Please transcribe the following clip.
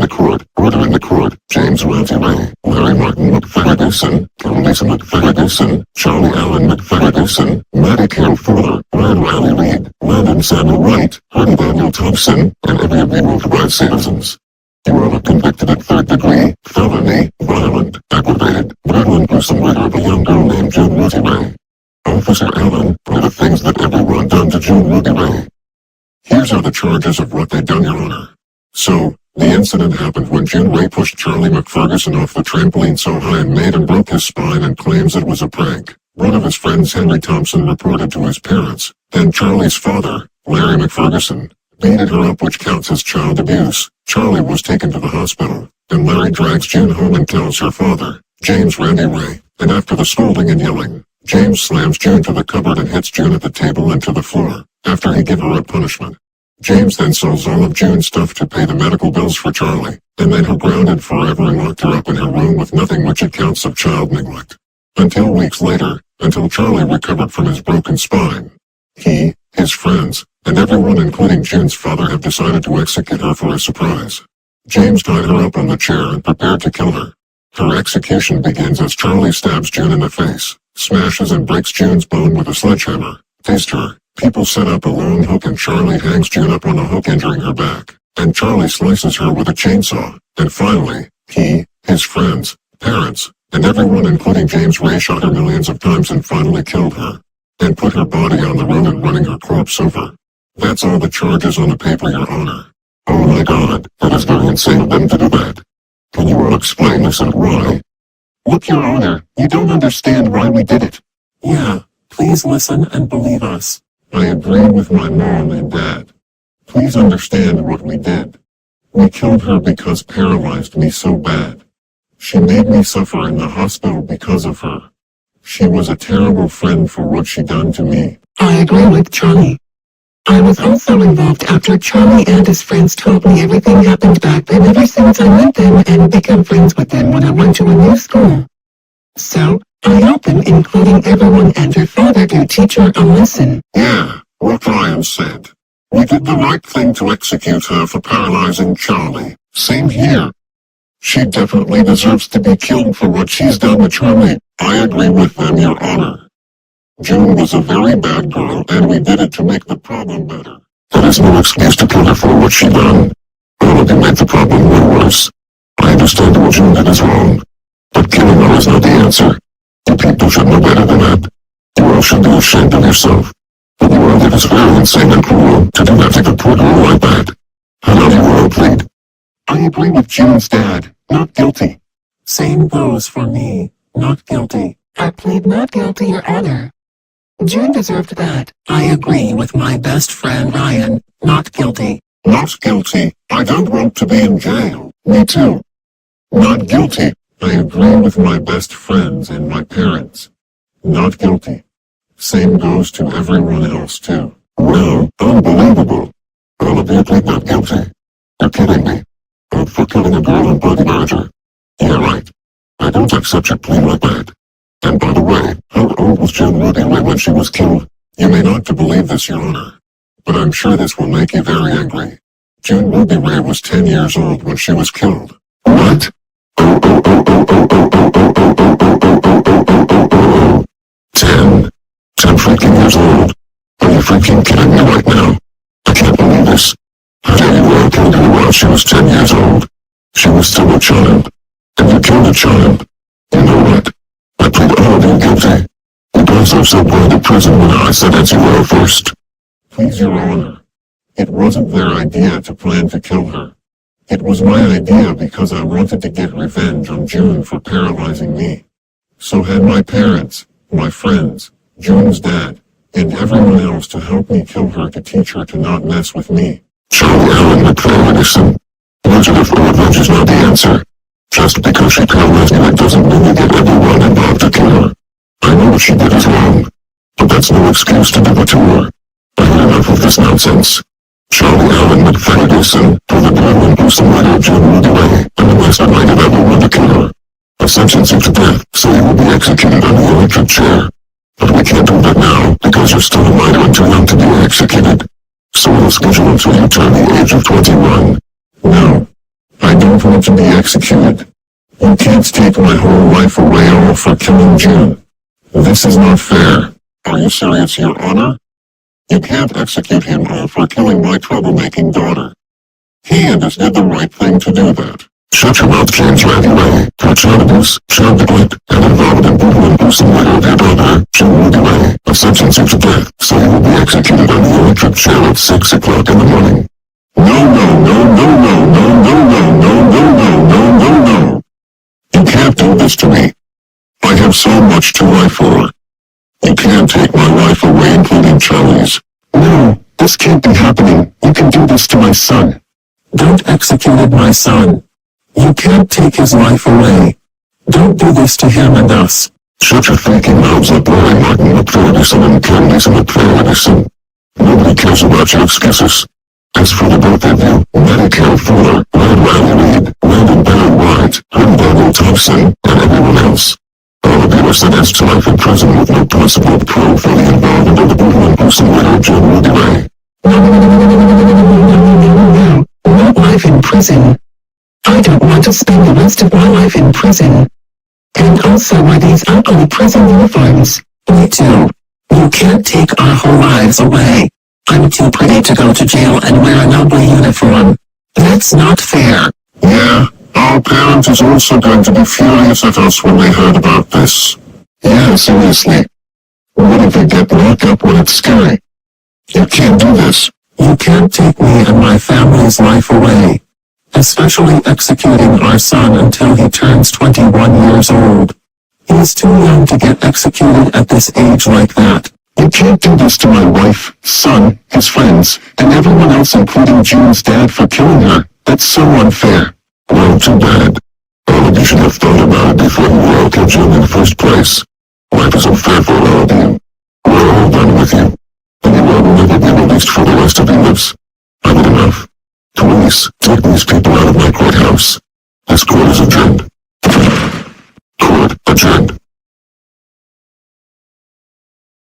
the court, order in the court, James Ranty, Larry Martin McFerguson, Lisa McFerguson, Charlie Allen McFerguson, Matty Carol Fuller, Ryan Riley Reed, Landon Samuel Wright, Hardy Daniel Thompson, and every of you authorized citizens. You are convicted at third degree, felony, violent, aggravated, brutal and gruesome murder of a young girl named June Ruby Ray. Officer Allen, for the things that everyone done to June Ruby Ray. Here's are the charges of what they done, Your Honor. So, the incident happened when June Ray pushed Charlie McFerguson off the trampoline so high and made him broke his spine and claims it was a prank. One of his friends, Henry Thompson, reported to his parents. Then Charlie's father, Larry McFerguson, beated her up, which counts as child abuse. Charlie was taken to the hospital, and Larry drags June home and tells her father, James Randy Ray, and after the scolding and yelling, James slams June to the cupboard and hits June at the table and to the floor, after he give her a punishment. James then sells all of June's stuff to pay the medical bills for Charlie, and then her grounded forever and locked her up in her room with nothing, which accounts of child neglect. Until weeks later, until Charlie recovered from his broken spine. He, his friends, and everyone including June's father have decided to execute her for a surprise. James tied her up on the chair and prepared to kill her. Her execution begins as Charlie stabs June in the face, smashes and breaks June's bone with a sledgehammer, tased her. People set up a long hook and Charlie hangs June up on a hook, injuring her back, and Charlie slices her with a chainsaw, and finally, he, his friends, parents, and everyone including James Ray shot her millions of times and finally killed her, and put her body on the road and running her corpse over. That's all the charges on the paper, Your Honor. Oh my God, that is very insane of them to do that. Can you all explain this and why? Look, Your Honor, you don't understand why we did it. Yeah, please listen and believe us. I agree with my mom and dad. Please understand what we did. We killed her because paralyzed me so bad. She made me suffer in the hospital because of her. She was a terrible friend for what she done to me. I agree with Charlie. I was also involved after Charlie and his friends told me everything happened back then, ever since I met them and became friends with them when I went to a new school. So, I helped them, including everyone and her father, to teach her a lesson. Yeah, what Ryan said. We did the right thing to execute her for paralyzing Charlie. Same here. She definitely deserves to be killed for what she's done to Charlie. I agree with them, Your Honor. June was a very bad girl, and we did it to make the problem better. That is no excuse to kill her for what she done. All of you make the problem way worse. I understand what June did is wrong, but killing her is not the answer. You people should know better than that. You all should be ashamed of yourself. But you all did is very insane and cruel to do that to a poor girl like that. How do you all plead? I agree with June's dad. Not guilty. Same goes for me. Not guilty. I plead not guilty, Your Honor. June deserved that. I agree with my best friend Ryan. Not guilty. Not guilty. I don't want to be in jail. Me too. Not guilty. I agree with my best friends and my parents. Not guilty. Same goes to everyone else too. Well, unbelievable. All of you plead not guilty. You're kidding me. For killing a girl and body manager. Yeah, right. I don't accept your plea like that. And by the way, how old was June Ruby Ray when she was killed? You may not believe this, Your Honor, but I'm sure this will make you very angry. June Ruby Ray was 10 years old when she was killed. What? 10 freaking years old? Are you freaking kidding me right now? I can't believe this. How dare you all killed her while she was 10 years old? She was still a child. And you killed a child. You know what? I plead all of you guilty. You guys are so going to prison when I sentence you all first. Please, Your Honor. It wasn't their idea to plan to kill her. It was my idea because I wanted to get revenge on June for paralyzing me. So had my parents, my friends, June's dad, and everyone else to help me kill her to teach her to not mess with me. Charlie Allen McFerguson. Legend of revenge is not the answer. Just because she paralyzed me, it doesn't mean you get everyone involved to kill her. I know what she did is wrong, but that's no excuse to do it to her. I had enough of this nonsense. Charlie Allen McFerguson, for the brutal and gruesome murder of June Ruby Ray, and the mastermind of everyone to kill her. I sentence you to death, so you will be executed on the electric chair. But we can't do that now, because you're still a minor and too young to be executed. So we'll schedule until you turn the age of 21. No, I don't don't want to be executed. You can't take my whole life away all for killing June. This is not fair. Are you serious, Your Honor? You can't execute him all for killing my troublemaking daughter. He and us did the right thing to do that. Shut your mouth, James Randy. Touch on abuse, child neglect, and involved in brutal and gruesome murder of your daughter, June Randy, a sentence you to death, so you will be executed on the electric chair at 6 o'clock in the morning. No. You can't do this to me. I have so much to life for. You can't take my life away, including Charlie's. No, this can't be happening. You can do this to my son. Don't execute my son. You can't take his life away. Don't do this to him and us. Shut your freaking mouths up, Rory Martin, McColl, and Candies and McColl. Nobody cares about your excuses. As for the both of you, Medicare Fuller, Riley Reed, Landon Barry White, Daniel Thompson, and everyone else. All of you are sentenced to life in prison with no possible parole for the involvement of the brutal and gruesome murder of June Ray. No. Not life in prison. I don't want to spend the rest of my life in prison. And also wear these ugly prison uniforms. Me too. You can't take our whole lives away. I'm too pretty to go to jail and wear an ugly uniform. That's not fair. Yeah, our parent is also going to be furious at us when they heard about this. Yeah, seriously. What if we get locked up when it's scary? You can't do this. You can't take me and my family's life away. Especially executing our son until he turns 21 years old. He's too young to get executed at this age like that. You can't do this to my wife, son, his friends, and everyone else including June's dad for killing her. That's so unfair. Well, too bad. All of you should have thought about it before you all killed June in the first place. Life is unfair for all of you. We're all done with you. And you all will never be released for the rest of your lives. I've had enough. Police, take these people out of my courthouse. This court is adjourned.